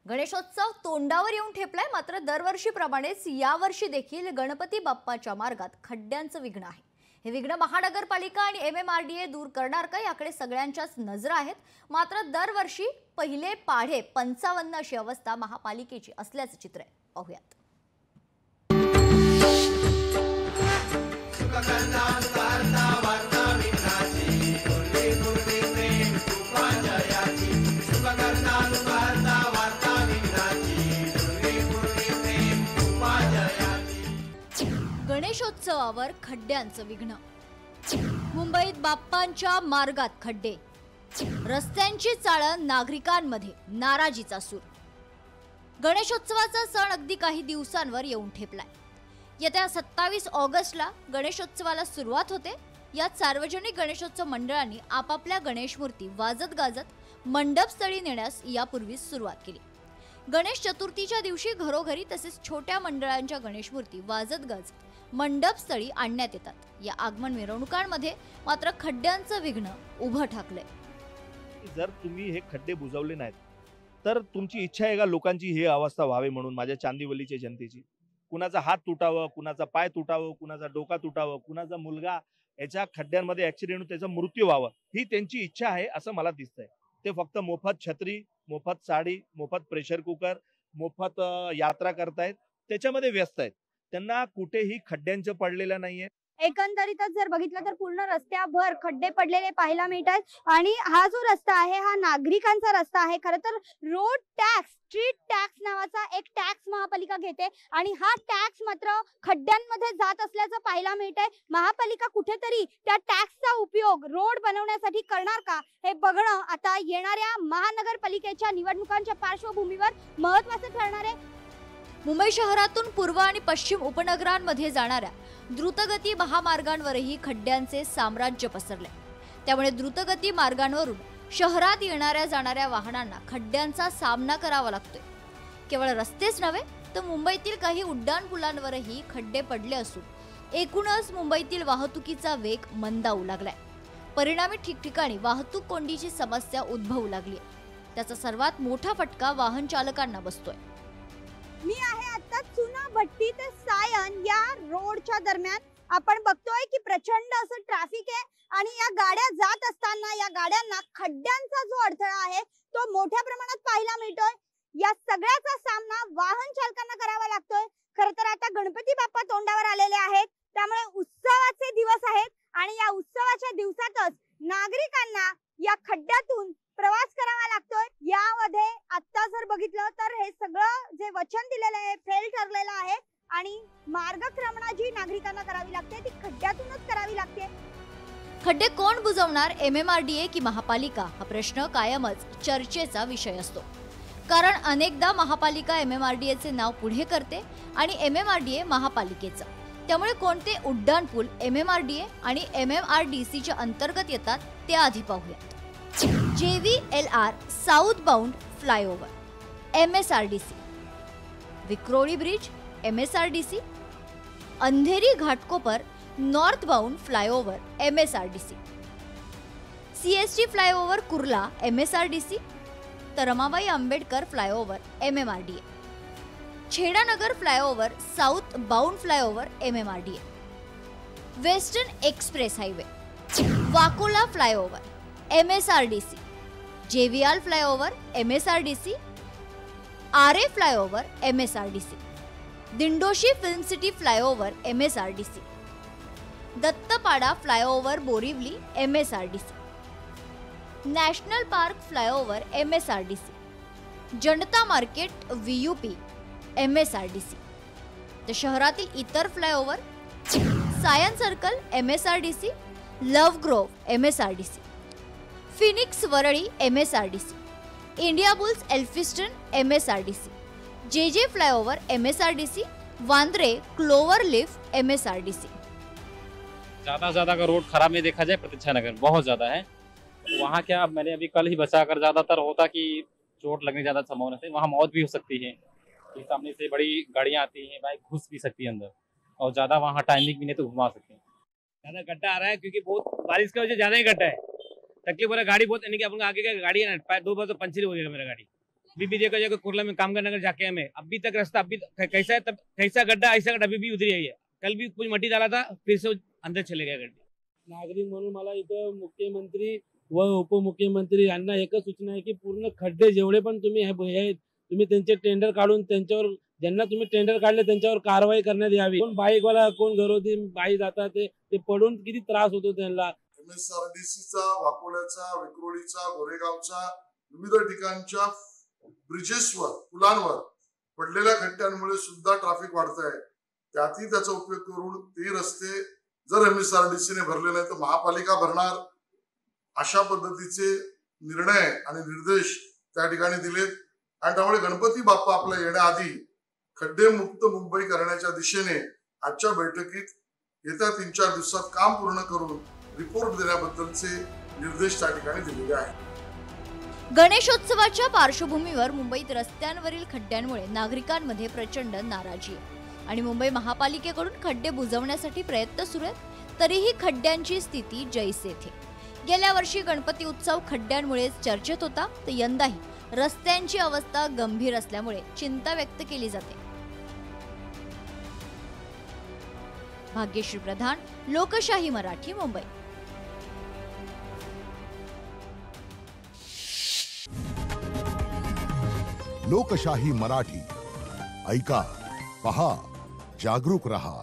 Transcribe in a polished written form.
गणेशोत्सव तोंडावर येऊन ठेपलाय, मात्र दरवर्षीप्रमाणेच यावर्षी देखील गणपती बाप्पाच्या मार्गात खड्ड्यांचं विघ्न आहे। हे विघ्न महानगरपालिका आणि MMRDA दूर करणार का याकडे सगळ्यांच्याच नजरा आहेत। मात्र दरवर्षी पहिले पाढे 55 अशी अवस्था महापालिकेची असल्याचं चित्र आहे। पाहूयात। गणेशोत्सवावर खड्ड्यांचं विघ्न। मुंबईत बाप्पांच्या मार्गात खड्डे, रस्त्यांची चाळण, नागरिकांमध्ये नाराजीचा सूर। गणेशोत्सवाचा सण अगदी काही दिवसांवर येऊन ठेपलाय। येत्या 27 ऑगस्टला गणेशोत्सवाला सुरुवात होते। यात सार्वजनिक गणेशोत्सव मंडळांनी आपापल्या गणेश मूर्ती वाजत गाजत मंडपस्थळी नेण्यास यापूर्वीच सुरुवात केली। गणेश चतुर्थीच्या दिवशी घरोघरी तसेच छोट्या मंडळांच्या गणेश मूर्ती वाजत गाजत मंडपस्थळी आणण्यात येतात। या आगमन मिरवणुकांमध्ये मात्र खड्ड्यांचं विघ्न उभं ठाकलंय। जर तुम्ही हे खड्डे बुजवले नाहीत तर तुमची इच्छा आहे का लोकांची ही अवस्था व्हावी म्हणून, माझ्या चांदिवलीच्या जनतेची? कुणाचा हात तुटावं, कुणाचा पाय तुटावं, कुणाचा डोका तुटावं, कुणाचा मुलगा याच्या खड्ड्यांमध्ये ऍक्सिडेंट होऊन त्याचा मृत्यू व्हावा, ही त्यांची इच्छा आहे असं मला दिसतंय। ते फक्त मोफत छत्री, मोफत साडी, मोफत प्रेशर कुकर, मोफत यात्रा करतायत, त्याच्यामध्ये व्यस्त आहेत। त्यांना कुठेही खड्ड्यांचं पडलेलं नाहीये। एकंदरीतच जर बघितलं तर पूर्ण रस्त्याभर खड्डे पडलेले पाहायला मिळतात आणि हा जो रस्ता आहे हा नागरिकांचा रस्ता आहे। खरं तर रोड टॅक्स, स्ट्रीट टॅक्स नावाचा एक टॅक्स महापालिका घेते आणि हा टॅक्स मात्र खड्ड्यांमध्ये जात असल्याचं पाहायला मिळतंय। महापालिका कुठेतरी त्या टॅक्सचा उपयोग रोड बनवण्यासाठी करणार का हे बघणं आता येणाऱ्या महानगरपालिकेच्या निवडणुकांच्या पार्श्वभूमीवर महत्त्वाचं ठरणार आहे। मुंबई शहरातून पूर्व आणि पश्चिम उपनगरांमध्ये जाणाऱ्या द्रुतगती महामार्गांवरही खड्ड्यांचे साम्राज्य पसरले। त्यामुळे द्रुतगती मार्गांवरून शहरात येणाऱ्या जाणाऱ्या वाहनांना खड्ड्यांचा सामना करावा लागतोय। केवळ रस्तेच नव्हे तर मुंबईतील काही उड्डाणपुलांवरही खड्डे पडले असून एकूणच मुंबईतील वाहतुकीचा वेग मंदावू लागलाय। परिणामी ठिकठिकाणी वाहतूक कोंडीची समस्या उद्भवू लागली। त्याचा सर्वात मोठा फटका वाहन चालकांना बसतोय। मी आहे आता चुनाभट्टी ते सायन या रोडच्या दरम्यान। आपण बघतोय की प्रचंड असं ट्रॅफिक आहे आणि या गाड्या जात असताना या गाड्यांना खड्ड्यांचा जो अडथळा आहे तो मोठ्या प्रमाणात पाहायला मिळतोय। या सगळ्याचा सामना वाहन चालकांना करावा लागतोय। खरं तर आता गणपती बाप्पा तोंडावर आलेले आहेत, त्यामुळे उत्सवाचे दिवस आहेत आणि या उत्सवाच्या दिवसातच नागरिकांना या खड्ड्यातून प्रवास करावा लागतोय। यामध्ये आता जर बघितलं तर हे सगळं जे वचन दिलेलं आहे फेल ठरलेलं आहे आणि मार्गक्रमणा जी नागरिकांना करावी लागते ती खड्ड्यातूनच करावी लागते। खड्डे कोण बुजवणार, MMRDA की महापालिका, हा प्रश्न कायमच चर्चेचा विषय असतो। कारण अनेकदा महापालिका MMRDAचे नाव पुढे करते आणि MMRDA महापालिकेचं। त्यामुळे कोणते उड्डाणपूल MMRDA आणि MMRDCच्या अंतर्गत येतात ते आधी पाहूया। JVLR south bound flyover MSRDC, Vikhroli bridge MSRDC, Andheri Ghatkopar north bound flyover MSRDC, CST flyover Kurla MSRDC, तर Ramabai Ambedkar flyover MMRDA, Chheda Nagar flyover south bound flyover MMRDA, western express highway, Vakola flyover MSRDC, JVR flyover MSRDC, RA flyover MSRDC, Dindoshi film city flyover MSRDC, Dattapada flyover Borivali MSRDC, national park flyover MSRDC, Janata market VUP MSRDC, तर शहरातील इतर flyover Sion circle MSRDC, love grove MSRDC, Phoenix Worli MSRDC, Indiabulls Elphinstone MSRDC, JJ flyover MSRDC, Vandre clover leaf MSRDC। ज्यादा का road खराब में देखा जाए प्रतीक्षा नगर बहुत ज्यादा है। तो वहाँ क्या मैंने अभी कल ही बचा कर, ज्यादातर होता कि चोट लगने ज्यादा संभावना है, वहाँ मौत भी हो सकती है। सामने से बड़ी गाड़ियाँ आती हैं, बाइक घुस भी सकती है अंदर, और ज्यादा वहाँ टाइमिंग भी नहीं तो घुमा सकते हैं। ज्यादा गड्ढा आ रहा है क्योंकि बहुत बारिश की वजह से ज्यादा ही गड्ढा है। तकलीफ हो रहा है, गाड़ी बहुत यानी कि अपन आगे का गाड़ी है ना, 2 बार तो पंचर हो गया मेरा गाड़ी। अभी भी देखा जाएगा कुर्ला में काम करने अगर जाके हमें अभी तक रास्ता अभी कैसा है, तब कैसा गड्ढा ऐसा गड्ढा अभी भी उतरी है। कल भी कुछ मट्टी डाला था, फिर से अंदर चले गया गड्ढे। नागरिक म्हणून मला इथं मुख्यमंत्री व उपमुख्यमंत्री यांना एकच सूचना आहे की पूर्ण खड्डे जेवढे पण तुम्ही त्यांचे टेंडर काढून त्यांच्यावर ज्यांना तुम्ही टेंडर काढले त्यांच्यावर कारवाई करण्यात यावी। कोण बाईकवाला कोण घरोधी बाई जातात ते पडून किती त्रास होतो त्यांना। MSRDCचा, वाकोल्याचा, विक्रोळीचा, गोरेगावचा विविध ठिकाणच्या ब्रिजेसवर पुलांवर पडलेल्या खड्ड्यांमुळे सुद्धा ट्रॅफिक वाढत आहे। त्यातही त्याचा उपयोग करून ते रस्ते जर MSRDC ने भरले नाही तर महापालिका भरणार, अशा पद्धतीचे निर्णय आणि निर्देश त्या ठिकाणी दिलेत। आणि त्यामुळे गणपती बाप्पा आपल्या येण्याआधी खड्डे मुक्त मुंबई करण्याच्या दिशेने आजच्या बैठकीत येत्या 3-4 दिवसात काम पूर्ण करून रिपोर्ट देण्याबद्दलचे निर्देश त्या ठिकाणी दिलेले आहेत। गणेशोत्सवाच्या पार्श्वभूमीवर मुंबईत रस्त्यांवरील खड्ड्यांमुळे नागरिकांमध्ये प्रचंड नाराजी आहे आणि मुंबई महापालिकेकडून खड्डे बुजवण्यासाठी प्रयत्न सुरू आहेत, तरीही खड्ड्यांची स्थिती जैसे थे। गेल्या वर्षी गणपती उत्सव खड्ड्यांमुळे चर्चेत होता, तर यंदाही रस्त्यांची अवस्था गंभीर असल्यामुळे चिंता व्यक्त केली जाते। भाग्यश्री प्रधान, लोकशाही मराठी, मुंबई। लोकशाही मराठी ऐका, पहा, जागरूक रहा।